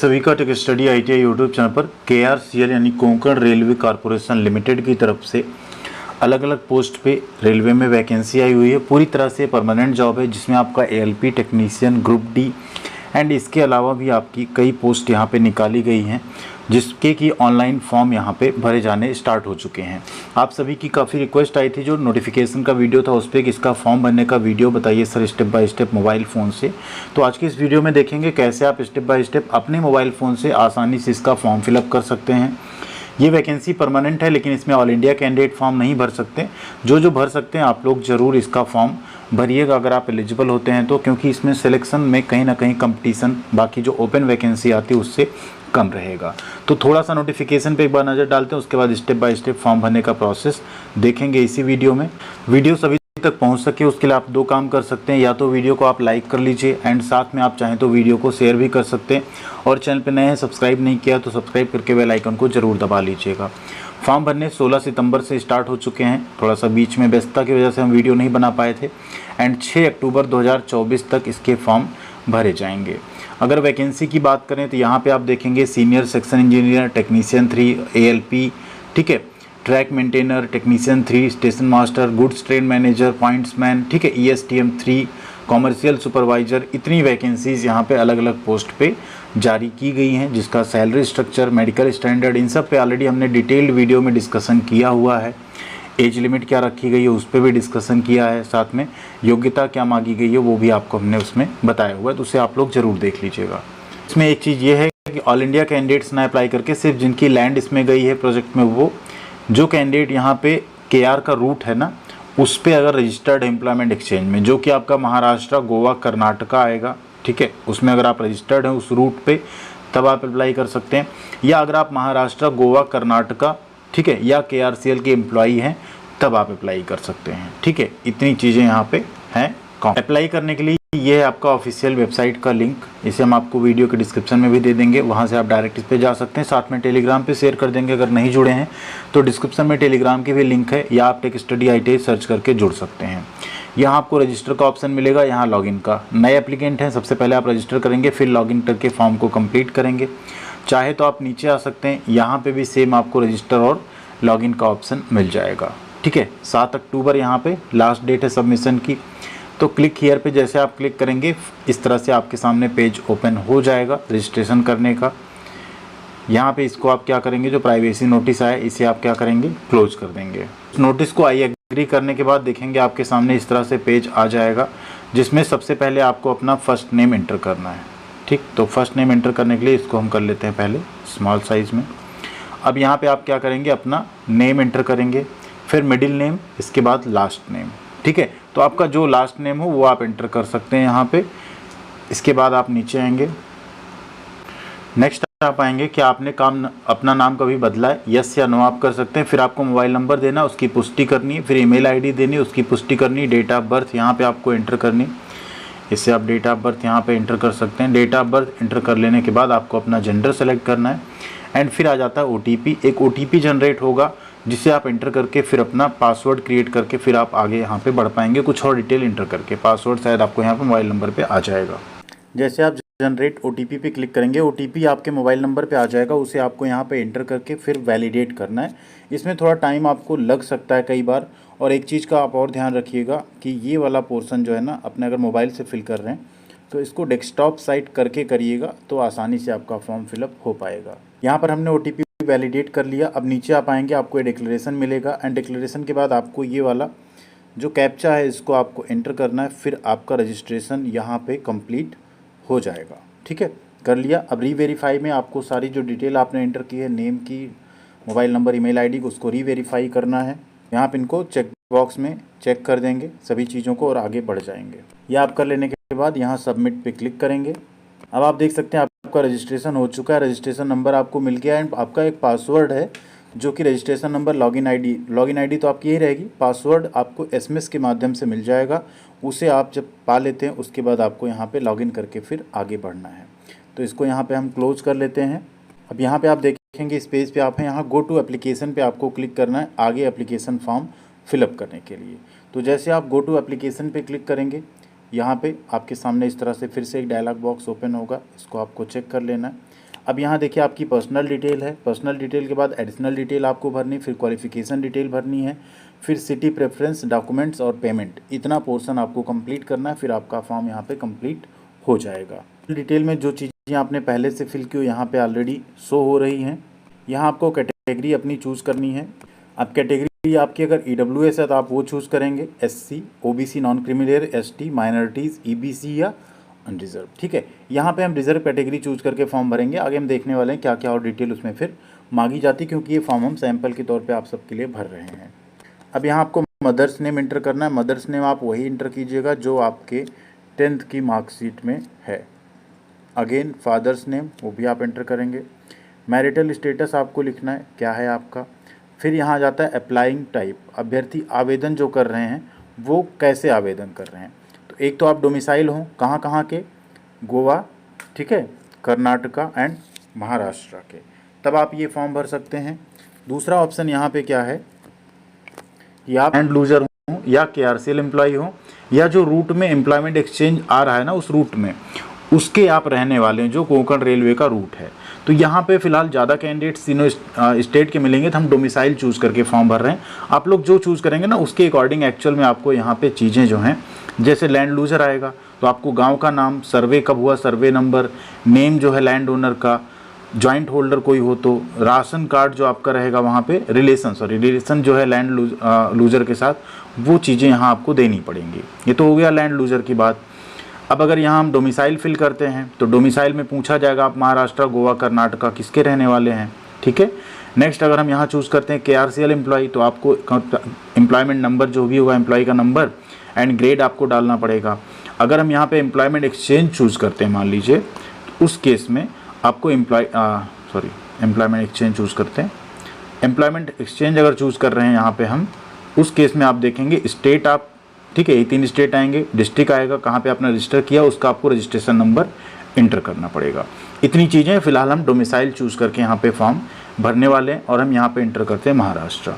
सभी का tech study ITI YouTube channel पर KRCL यानी कोंकण रेलवे कॉरपोरेशन लिमिटेड की तरफ से अलग अलग पोस्ट पे रेलवे में वैकेंसी आई हुई है। पूरी तरह से परमानेंट जॉब है जिसमें आपका ALP technician group D and इसके अलावा भी आपकी कई पोस्ट यहाँ पे निकाली गई हैं जिसके कि ऑनलाइन फॉर्म यहाँ पे भरे जाने स्टार्ट हो चुके हैं। आप सभी की काफ़ी रिक्वेस्ट आई थी, जो नोटिफिकेशन का वीडियो था उस पर कि इसका फॉर्म भरने का वीडियो बताइए sir step by step mobile phone से। तो आज की इस वीडियो में देखेंगे कैसे आप स्टेप बाय स्टेप अपने मोबाइल फ़ोन से आसानी से इसका फॉर्म फिलअप कर सकते हैं। ये वैकेंसी परमानेंट है लेकिन इसमें ऑल इंडिया कैंडिडेट फॉर्म नहीं भर सकते। जो भर सकते हैं आप लोग ज़रूर इसका फॉर्म भरिएगा अगर आप एलिजिबल होते हैं तो, क्योंकि इसमें सिलेक्शन में कहीं ना कहीं कंपटीशन बाकी जो ओपन वैकेंसी आती है उससे कम रहेगा। तो थोड़ा सा नोटिफिकेशन पे एक बार नज़र डालते हैं, उसके बाद स्टेप बाय स्टेप फॉर्म भरने का प्रोसेस देखेंगे इसी वीडियो में। वीडियो सभी तक पहुंच सके उसके लिए आप दो काम कर सकते हैं, या तो वीडियो को आप लाइक कर लीजिए एंड साथ में आप चाहें तो वीडियो को शेयर भी कर सकते हैं, और चैनल पे नए हैं सब्सक्राइब नहीं किया तो सब्सक्राइब करके बेल आइकन को जरूर दबा लीजिएगा। फॉर्म भरने 16 सितंबर से स्टार्ट हो चुके हैं, थोड़ा सा बीच में व्यस्तता की वजह से हम वीडियो नहीं बना पाए थे एंड 6 अक्टूबर 2024 तक इसके फॉर्म भरे जाएंगे। अगर वैकेंसी की बात करें तो यहाँ पे आप देखेंगे senior section engineer technician 3 ALP, ठीक है, track maintainer technician 3, station master, goods train manager, pointsman, ठीक है, ESTM 3, कॉमर्शियल सुपरवाइजर। इतनी वैकेंसीज़ यहाँ पे अलग अलग पोस्ट पे जारी की गई हैं, जिसका सैलरी स्ट्रक्चर, मेडिकल स्टैंडर्ड, इन सब पे ऑलरेडी हमने डिटेल्ड वीडियो में डिस्कशन किया हुआ है। एज लिमिट क्या रखी गई है उस पर भी डिस्कशन किया है, साथ में योग्यता क्या मांगी गई है वो भी आपको हमने उसमें बताया हुआ है, तो उसे आप लोग ज़रूर देख लीजिएगा। इसमें एक चीज़ ये है कि ऑल इंडिया कैंडिडेट्स ना अप्लाई करके सिर्फ जिनकी लैंड इसमें गई है प्रोजेक्ट में, वो जो कैंडिडेट यहाँ पे KR का रूट है ना उस पर अगर रजिस्टर्ड एम्प्लॉयमेंट एक्सचेंज में, जो कि आपका महाराष्ट्र, गोवा, कर्नाटका आएगा, ठीक है, उसमें अगर आप रजिस्टर्ड हैं उस रूट पे तब आप अप्लाई कर सकते हैं। या अगर आप महाराष्ट्र, गोवा, कर्नाटका, ठीक है, या KRCL के एम्प्लॉई हैं तब आप अप्लाई कर सकते हैं, ठीक है। इतनी चीज़ें यहाँ पे हैं। अप्लाई करने के लिए ये है आपका ऑफिशियल वेबसाइट का लिंक, इसे हम आपको वीडियो के डिस्क्रिप्शन में भी दे देंगे, वहाँ से आप डायरेक्ट इस पे जा सकते हैं। साथ में टेलीग्राम पे शेयर कर देंगे, अगर नहीं जुड़े हैं तो डिस्क्रिप्शन में टेलीग्राम की भी लिंक है, या आप टेक स्टडी ITI सर्च करके जुड़ सकते हैं। यहाँ आपको रजिस्टर का ऑप्शन मिलेगा, यहाँ लॉगिन का। नए एप्लीकेंट हैं, सबसे पहले आप रजिस्टर करेंगे, फिर लॉगिन करके फॉर्म को कंप्लीट करेंगे। चाहे तो आप नीचे आ सकते हैं, यहाँ पे भी सेम आपको रजिस्टर और लॉगिन का ऑप्शन मिल जाएगा, ठीक है। 7 अक्टूबर यहाँ पे लास्ट डेट है सबमिशन की। तो क्लिक हियर पे जैसे आप क्लिक करेंगे इस तरह से आपके सामने पेज ओपन हो जाएगा रजिस्ट्रेशन करने का। यहाँ पे इसको आप क्या करेंगे, जो प्राइवेसी नोटिस आया इसे आप क्या करेंगे, क्लोज कर देंगे। उस नोटिस को आई एग्री करने के बाद देखेंगे आपके सामने इस तरह से पेज आ जाएगा, जिसमें सबसे पहले आपको अपना फर्स्ट नेम एंटर करना है, ठीक। तो फर्स्ट नेम एंटर करने के लिए इसको हम कर लेते हैं पहले स्मॉल साइज़ में। अब यहाँ पे आप क्या करेंगे, अपना नेम एंटर करेंगे, फिर मिडिल नेम, इसके बाद लास्ट नेम, ठीक है। तो आपका जो लास्ट नेम हो वो आप एंटर कर सकते हैं यहाँ पे। इसके बाद आप नीचे आएंगे, नेक्स्ट आप आएंगे कि आपने अपना नाम कभी बदला है, यस या नो आप कर सकते हैं। फिर आपको मोबाइल नंबर देना, उसकी पुष्टि करनी है, फिर ईमेल ID देनी, उसकी पुष्टि करनी, डेट ऑफ बर्थ यहाँ पे आपको एंटर करनी, इससे आप डेट ऑफ बर्थ यहाँ पे एंटर कर सकते हैं। डेट ऑफ बर्थ एंटर कर लेने के बाद आपको अपना जेंडर सेलेक्ट करना है एंड फिर आ जाता है OTP। एक OTP जनरेट होगा जिसे आप एंटर करके फिर अपना पासवर्ड क्रिएट करके फिर आप आगे यहाँ पे बढ़ पाएंगे, कुछ और डिटेल एंटर करके। पासवर्ड शायद आपको यहाँ पे मोबाइल नंबर पे आ जाएगा। जैसे आप जनरेट OTP पे क्लिक करेंगे, OTP आपके मोबाइल नंबर पे आ जाएगा, उसे आपको यहाँ पे एंटर करके फिर वैलिडेट करना है। इसमें थोड़ा टाइम आपको लग सकता है कई बार। और एक चीज़ का आप और ध्यान रखिएगा कि ये वाला पोर्सन जो है ना, अपने अगर मोबाइल से फिल कर रहे हैं तो इसको डेस्कटॉप साइट करके करिएगा, तो आसानी से आपका फॉर्म फिलअप हो पाएगा। यहाँ पर हमने OTP वैलिडेट कर लिया। अब नीचे आप आएंगे, आपको ये डिक्लेरेशन मिलेगा एंड डिक्लेरेशन के बाद आपको ये वाला जो कैप्चा है इसको आपको एंटर करना है, फिर आपका रजिस्ट्रेशन यहाँ पे कंप्लीट हो जाएगा, ठीक है। कर लिया। अब रीवेरीफाई में आपको सारी जो डिटेल आपने एंटर की है, नेम की, मोबाइल नंबर, ईमेल ID, उसको रीवेरीफाई करना है। यहाँ पे इनको चेक बॉक्स में चेक कर देंगे सभी चीज़ों को और आगे बढ़ जाएंगे। ये आप कर लेने के बाद यहाँ सबमिट पे क्लिक करेंगे। अब आप देख सकते हैं आपका रजिस्ट्रेशन हो चुका है, रजिस्ट्रेशन नंबर आपको मिल गया है, आपका एक पासवर्ड है जो कि रजिस्ट्रेशन नंबर, लॉगिन ID तो आपकी यही रहेगी। पासवर्ड आपको SMS के माध्यम से मिल जाएगा, उसे आप जब पा लेते हैं उसके बाद आपको यहाँ पे लॉगिन करके फिर आगे बढ़ना है। तो इसको यहाँ पे हम क्लोज कर लेते हैं। अब यहाँ पे आप देखेंगे इस पेज पे आप हैं, यहाँ गो टू एप्लीकेशन पे आपको क्लिक करना है आगे एप्लीकेशन फॉर्म फिलअप करने के लिए। तो जैसे आप गो टू एप्लीकेशन पे क्लिक करेंगे, यहाँ पे आपके सामने इस तरह से फिर से एक डायलॉग बॉक्स ओपन होगा, इसको आपको चेक कर लेना है। अब यहाँ देखिए आपकी पर्सनल डिटेल है, पर्सनल डिटेल के बाद एडिशनल डिटेल आपको भरनी, फिर क्वालिफिकेशन डिटेल भरनी है, फिर सिटी प्रेफरेंस, डॉक्यूमेंट्स और पेमेंट, इतना पोर्शन आपको कंप्लीट करना है, फिर आपका फॉर्म यहाँ पे कंप्लीट हो जाएगा। डिटेल में जो चीज़ें आपने पहले से फिल की हो यहाँ पे ऑलरेडी शो हो रही हैं। यहाँ आपको कैटेगरी अपनी चूज़ करनी है। अब कैटेगरी आपकी अगर EWS है तो आप वो चूज़ करेंगे, SC, OBC, non criminal, ST, minorities, EBC या अनरिजर्व। ठीक है, यहाँ पे हम रिजर्व कैटेगरी चूज़ करके फॉर्म भरेंगे। आगे हम देखने वाले हैं क्या क्या और डिटेल उसमें फिर मांगी जाती, क्योंकि ये फॉर्म हम सैंपल के तौर पे आप सबके लिए भर रहे हैं। अब यहाँ आपको मदर्स नेम इंटर करना है। मदर्स नेम आप वही इंटर कीजिएगा जो आपके 10th की मार्कशीट में है। अगेन फादर्स नेम वो भी आप एंटर करेंगे। मैरिटल स्टेटस आपको लिखना है क्या है आपका। फिर यहाँ आ जाता है अप्लाइंग टाइप, अभ्यर्थी आवेदन जो कर रहे हैं वो कैसे आवेदन कर रहे हैं। तो एक तो आप डोमिसाइल हों कहाँ कहाँ के, गोवा, ठीक है, कर्नाटका एंड महाराष्ट्र के, तब आप ये फॉर्म भर सकते हैं। दूसरा ऑप्शन यहाँ पे क्या है कि आप एंड लूजर हों या KRCL एम्प्लॉई हों, या जो रूट में एम्प्लॉयमेंट एक्सचेंज आ रहा है ना उस रूट में उसके आप रहने वाले हैं, जो कोंकण रेलवे का रूट है। तो यहाँ पे फिलहाल ज़्यादा कैंडिडेट्स तीनों स्टेट के मिलेंगे, तो हम डोमिसाइल चूज़ करके फॉर्म भर रहे हैं। आप लोग जो चूज़ करेंगे ना उसके अकॉर्डिंग एक्चुअल में आपको यहाँ पे चीज़ें जो हैं, जैसे लैंड लूजर आएगा तो आपको गांव का नाम, सर्वे कब हुआ, सर्वे नंबर, नेम जो है लैंड ओनर का, जॉइंट होल्डर कोई हो तो, राशन कार्ड जो आपका रहेगा वहाँ पे, रिलेशन जो है लैंड लूजर के साथ, वो चीज़ें यहाँ आपको देनी पड़ेंगी। ये तो हो गया लैंड लूजर की बात। अब अगर यहाँ हम डोमिसाइल फिल करते हैं तो डोमिसाइल में पूछा जाएगा आप महाराष्ट्र, गोवा, कर्नाटका किसके रहने वाले हैं। ठीक है, नेक्स्ट अगर हम यहाँ चूज़ करते हैं KRCL एम्प्लॉई तो आपको एम्प्लॉयमेंट नंबर जो भी होगा एम्प्लॉय का नंबर एंड ग्रेड आपको डालना पड़ेगा। अगर हम यहाँ पे एम्प्लॉयमेंट एक्सचेंज चूज़ करते हैं मान लीजिए, तो उस केस में आपको एम्प्लॉयमेंट एक्सचेंज चूज़ करते हैं। एम्प्लॉयमेंट एक्सचेंज अगर चूज़ कर रहे हैं यहाँ पे हम, उस केस में आप देखेंगे स्टेट आप, ठीक है, ये 3 स्टेट आएंगे, डिस्ट्रिक्ट आएगा कहाँ पे आपने रजिस्टर किया उसका आपको रजिस्ट्रेशन नंबर इंटर करना पड़ेगा। इतनी चीज़ें फिलहाल हम डोमिसाइल चूज़ करके यहाँ पे फॉर्म भरने वाले हैं और हम यहाँ पे इंटर करते हैं महाराष्ट्र।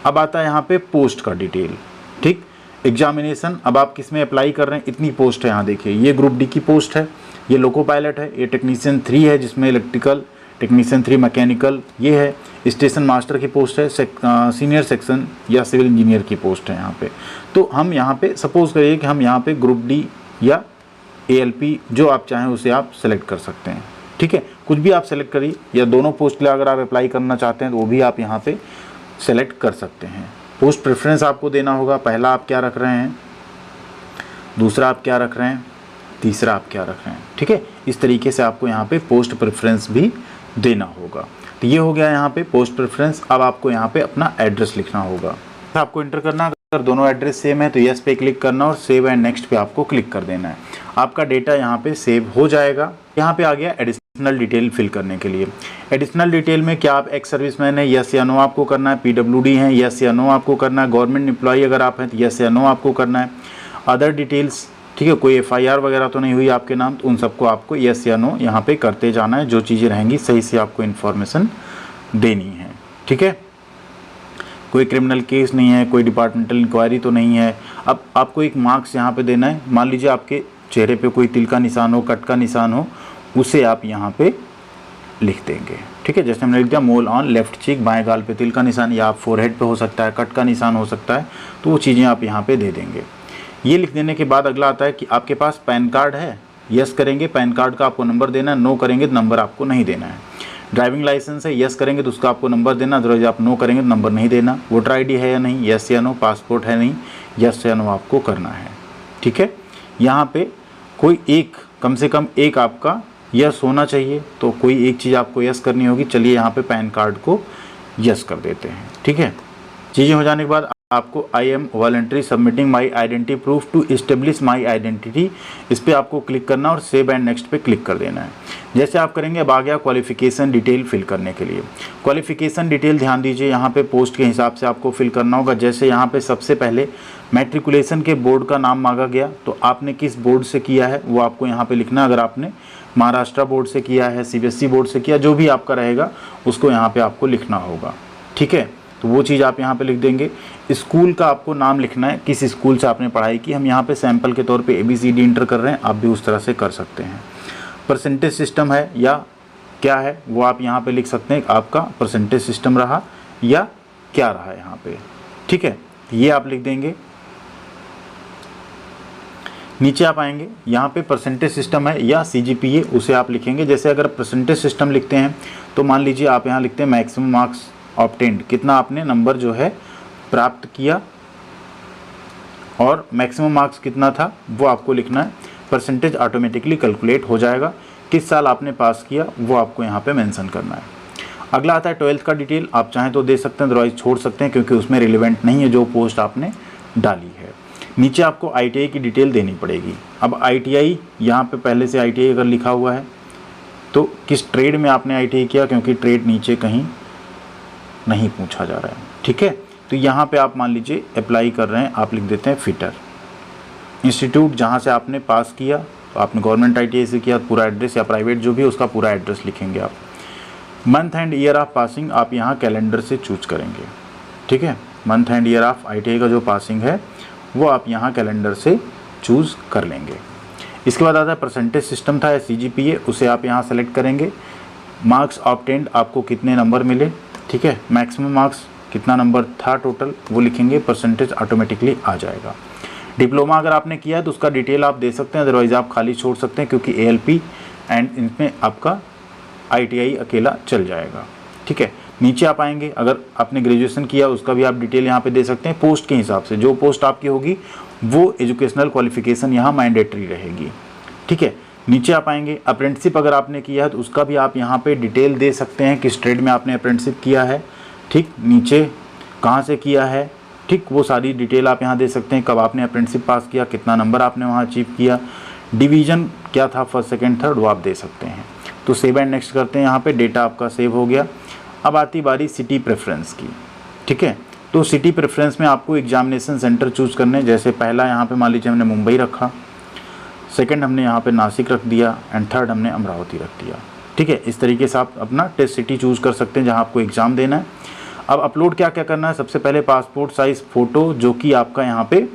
अब आता है यहाँ पे पोस्ट का डिटेल। ठीक, एग्जामिनेशन, अब आप किस में अप्लाई कर रहे हैं, इतनी पोस्ट है यहाँ देखिए। ये ग्रुप डी की पोस्ट है, ये लोको पायलट है, ये टेक्नीशियन 3 है जिसमें इलेक्ट्रिकल, टेक्नीशियन 3 मैकेनिकल, ये है स्टेशन मास्टर की पोस्ट है, सीनियर सेक्शन या सिविल इंजीनियर की पोस्ट है यहाँ पे। तो हम यहाँ पे सपोज करिए कि हम यहाँ पे ग्रुप डी या ALP जो आप चाहें उसे आप सेलेक्ट कर सकते हैं। ठीक है, कुछ भी आप सेलेक्ट करिए, या दोनों पोस्ट के लिए अगर आप अप्लाई करना चाहते हैं तो वो भी आप यहाँ पे सेलेक्ट कर सकते हैं। पोस्ट प्रेफरेंस आपको देना होगा, पहला आप क्या रख रहे हैं, दूसरा आप क्या रख रहे हैं, तीसरा आप क्या रख रहे हैं। ठीक है, इस तरीके से आपको यहाँ पे पोस्ट प्रेफरेंस भी देना होगा। तो ये हो गया यहाँ पे पोस्ट प्रेफरेंस। अब आपको यहाँ पे अपना एड्रेस लिखना होगा, आपको इंटर करना। अगर दोनों एड्रेस सेम है तो यस पे क्लिक करना और सेव एंड नेक्स्ट पे आपको क्लिक कर देना है। आपका डेटा यहाँ पे सेव हो जाएगा। यहाँ पे आ गया एडिशनल डिटेल फिल करने के लिए। एडिशनल डिटेल में क्या आप एक्स सर्विसमैन है, यस या नो आपको करना है। PWD है, यस या नो आपको करना है। गवर्नमेंट एम्प्लॉई अगर आप हैं तो यस या नो आपको करना है। अदर डिटेल्स, ठीक है, कोई FIR वगैरह तो नहीं हुई आपके नाम, तो उन सबको आपको यस या नो यहाँ पे करते जाना है। जो चीज़ें रहेंगी सही से आपको इन्फॉर्मेशन देनी है। ठीक है, कोई क्रिमिनल केस नहीं है, कोई डिपार्टमेंटल इंक्वायरी तो नहीं है। अब आपको एक मार्क्स यहाँ पे देना है। मान लीजिए आपके चेहरे पे कोई तिल का निशान हो, कट का निशान हो, उसे आप यहाँ पे लिख देंगे। ठीक है, जैसे हमने लिख दिया मोल ऑन लेफ्ट चीक, बाएं गाल पे तिल का निशान, या आप फोरहेड पे हो सकता है, कट का निशान हो सकता है, तो वो चीज़ें आप यहाँ पे दे देंगे। ये लिख देने के बाद अगला आता है कि आपके पास पैन कार्ड है, यस करेंगे पैन कार्ड का आपको नंबर देना है, नो करेंगे तो नंबर आपको नहीं देना है। ड्राइविंग लाइसेंस है, यस करेंगे तो उसका आपको नंबर देना, अदरवाइज आप नो करेंगे तो नंबर नहीं देना। वोटर ID है या नहीं, यस या नो। पासपोर्ट है नहीं, यस या नो आपको करना है। ठीक है, यहाँ पे कोई एक, कम से कम एक आपका यस होना चाहिए, तो कोई एक चीज़ आपको यस करनी होगी। चलिए यहाँ पे पैन कार्ड को यस कर देते हैं। ठीक है, चीज़ें हो जाने के बाद आपको I am voluntary submitting my identity proof to establish my identity, इस पर आपको क्लिक करना और सेव एंड नेक्स्ट पे क्लिक कर देना है। जैसे आप करेंगे अब आ गया क्वालिफिकेशन डिटेल फिल करने के लिए। क्वालिफिकेशन डिटेल ध्यान दीजिए, यहाँ पे पोस्ट के हिसाब से आपको फिल करना होगा। जैसे यहाँ पे सबसे पहले मैट्रिकुलेशन के बोर्ड का नाम मांगा गया, तो आपने किस बोर्ड से किया है वो आपको यहाँ पे लिखना। अगर आपने महाराष्ट्र बोर्ड से किया है, CBSE बोर्ड से किया, जो भी आपका रहेगा उसको यहाँ पे आपको लिखना होगा। ठीक है, तो वो चीज़ आप यहाँ पे लिख देंगे। स्कूल का आपको नाम लिखना है, किस स्कूल से आपने पढ़ाई की। हम यहाँ पे सैंपल के तौर पे ABCD इंटर कर रहे हैं, आप भी उस तरह से कर सकते हैं। परसेंटेज सिस्टम है या क्या है वो आप यहाँ पे लिख सकते हैं, आपका परसेंटेज सिस्टम रहा या क्या रहा यहाँ पे, ठीक है। ये आप लिख देंगे। नीचे आप आएंगे, यहाँ पे परसेंटेज सिस्टम है या CGPA, उसे आप लिखेंगे। जैसे अगर परसेंटेज सिस्टम लिखते हैं तो मान लीजिए आप यहाँ लिखते हैं मैक्सिमम मार्क्स ऑब्टेन्ड, कितना आपने नंबर जो है प्राप्त किया, और मैक्सिमम मार्क्स कितना था वो आपको लिखना है। परसेंटेज ऑटोमेटिकली कैलकुलेट हो जाएगा। किस साल आपने पास किया वो आपको यहाँ पे मेंशन करना है। अगला आता है 12th का डिटेल। आप चाहें तो दे सकते हैं, अदरवाइज छोड़ सकते हैं क्योंकि उसमें रिलेवेंट नहीं है जो पोस्ट आपने डाली है। नीचे आपको ITI की डिटेल देनी पड़ेगी। अब ITI यहाँ पे पहले से ITI अगर लिखा हुआ है तो किस ट्रेड में आपने ITI किया, क्योंकि ट्रेड नीचे कहीं नहीं पूछा जा रहा है, ठीक है। तो यहाँ पे आप मान लीजिए अप्लाई कर रहे हैं, आप लिख देते हैं फिटर। इंस्टीट्यूट जहाँ से आपने पास किया, तो आपने गवर्नमेंट ITI से किया, पूरा एड्रेस या प्राइवेट जो भी उसका पूरा एड्रेस लिखेंगे आप। Month and year of passing आप यहाँ कैलेंडर से चूज करेंगे, ठीक है। Month and year of ITI का जो पासिंग है वो आप यहाँ कैलेंडर से चूज़ कर लेंगे। इसके बाद आता है परसेंटेज सिस्टम था या CGPA, उसे आप यहाँ सेलेक्ट करेंगे। मार्क्स ऑब्टेन्ड आपको कितने नंबर मिले, ठीक है। मैक्सिमम मार्क्स कितना नंबर था टोटल वो लिखेंगे, परसेंटेज ऑटोमेटिकली आ जाएगा। डिप्लोमा अगर आपने किया है तो उसका डिटेल आप दे सकते हैं, अदरवाइज़ आप खाली छोड़ सकते हैं क्योंकि ALP एंड इनमें आपका ITI अकेला चल जाएगा, ठीक है। नीचे आप आएंगे, अगर आपने ग्रेजुएशन किया उसका भी आप डिटेल यहाँ पे दे सकते हैं। पोस्ट के हिसाब से जो पोस्ट आपकी होगी वो एजुकेशनल क्वालिफिकेशन यहाँ मैंडेटरी रहेगी, ठीक है। नीचे आप आएंगे, अप्रेंटिसशिप अगर आपने किया है तो उसका भी आप यहाँ पे डिटेल दे सकते हैं, किस ट्रेड में आपने अप्रेंटिसशिप किया है, ठीक। नीचे कहाँ से किया है, ठीक, वो सारी डिटेल आप यहाँ दे सकते हैं। कब आपने अप्रेंटिसशिप पास किया, कितना नंबर आपने वहाँ अचीव किया, डिवीज़न क्या था, फर्स्ट सेकेंड थर्ड, वो आप दे सकते हैं। तो सेव एंड नेक्स्ट करते हैं। यहाँ पे डेटा आपका सेव हो गया। अब आती बारी सिटी प्रेफरेंस की, ठीक है। तो सिटी प्रेफरेंस में आपको एग्जामिनेशन सेंटर चूज़ करने, जैसे पहला यहाँ पे मान लीजिए हमने मुंबई रखा, सेकंड हमने यहाँ पे नासिक रख दिया एंड थर्ड हमने अमरावती रख दिया, ठीक है। इस तरीके से आप अपना टेस्ट सिटी चूज़ कर सकते हैं जहाँ आपको एग्ज़ाम देना है। अब अपलोड क्या क्या करना है, सबसे पहले पासपोर्ट साइज़ फ़ोटो जो कि आपका यहाँ पे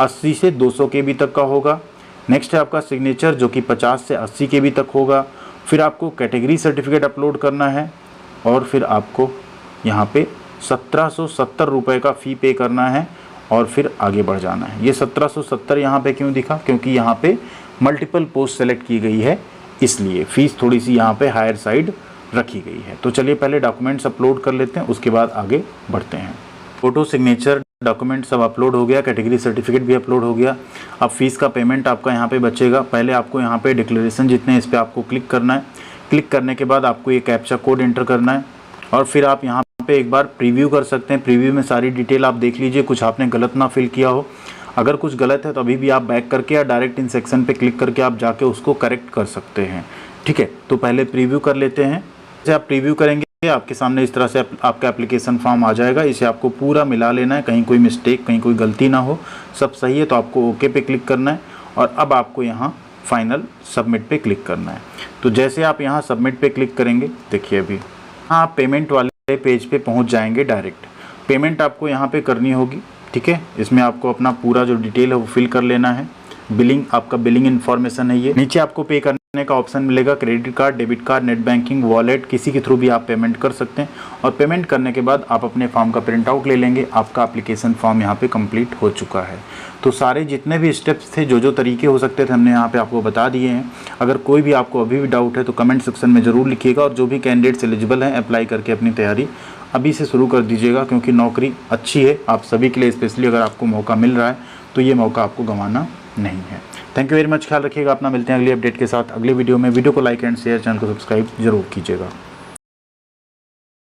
80 से 200 KB तक का होगा। नेक्स्ट है आपका सिग्नेचर जो कि 50 से 80 KB तक होगा। फिर आपको कैटेगरी सर्टिफिकेट अपलोड करना है और फिर आपको यहाँ पे 1770 रुपये का फ़ी पे करना है और फिर आगे बढ़ जाना है। ये 1770 यहाँ पे क्यों दिखा, क्योंकि यहाँ पे मल्टीपल पोस्ट सेलेक्ट की गई है, इसलिए फ़ीस थोड़ी सी यहाँ पे हायर साइड रखी गई है। तो चलिए पहले डॉक्यूमेंट्स अपलोड कर लेते हैं, उसके बाद आगे बढ़ते हैं। फ़ोटो, सिग्नेचर, डॉक्यूमेंट सब अपलोड हो गया, कैटेगरी सर्टिफिकेट भी अपलोड हो गया। अब फीस का पेमेंट आपका यहाँ पे बचेगा। पहले आपको यहाँ पे डिक्लेरेशन जितने, इस पर आपको क्लिक करना है। क्लिक करने के बाद आपको ये कैप्चा कोड एंटर करना है और फिर आप यहाँ पे एक बार प्रीव्यू कर सकते हैं। प्रीव्यू में सारी डिटेल आप देख लीजिए, कुछ आपने गलत ना फिल किया हो। अगर कुछ गलत है तो अभी भी आप बैक करके या डायरेक्ट इन सेक्शन पे क्लिक करके आप जाके उसको करेक्ट कर सकते हैं, ठीक है। तो पहले प्रीव्यू कर लेते हैं। जैसे आप प्रीव्यू करेंगे आपके सामने इस तरह से आपका एप्लीकेशन फॉर्म आ जाएगा। इसे आपको पूरा मिला लेना है, कहीं कोई मिस्टेक, कहीं कोई गलती ना हो, सब सही है तो आपको ओके पे क्लिक करना है और अब आपको यहाँ फाइनल सबमिट पे क्लिक करना है। तो जैसे आप यहाँ सबमिट पे क्लिक करेंगे, देखिए अभी हाँ आप पेमेंट वाले पेज पे पहुँच जाएंगे। डायरेक्ट पेमेंट आपको यहाँ पे करनी होगी, ठीक है। इसमें आपको अपना पूरा जो डिटेल है वो फिल कर लेना है। बिलिंग, आपका बिलिंग इन्फॉर्मेशन है ये। नीचे आपको पे करने का ऑप्शन मिलेगा, credit card, debit card, net banking, wallet, किसी के थ्रू भी आप पेमेंट कर सकते हैं। और पेमेंट करने के बाद आप अपने फॉर्म का प्रिंट आउट ले लेंगे। आपका एप्लीकेशन फॉर्म यहाँ पे कंप्लीट हो चुका है। तो सारे जितने भी स्टेप्स थे, जो तरीके हो सकते थे, हमने यहाँ पे आपको बता दिए हैं। अगर कोई भी आपको अभी भी डाउट है तो कमेंट सेक्शन में ज़रूर लिखिएगा। और जो भी कैंडिडेट्स एलिजिबल हैं, अप्लाई करके अपनी तैयारी अभी से शुरू कर दीजिएगा, क्योंकि नौकरी अच्छी है आप सभी के लिए। स्पेशली अगर आपको मौका मिल रहा है तो ये मौका आपको गंवाना नहीं है। थैंक यू वेरी मच, ख्याल रखिएगा अपना। मिलते हैं अगली अपडेट के साथ अगले वीडियो में। वीडियो को लाइक एंड शेयर, चैनल को सब्सक्राइब जरूर कीजिएगा।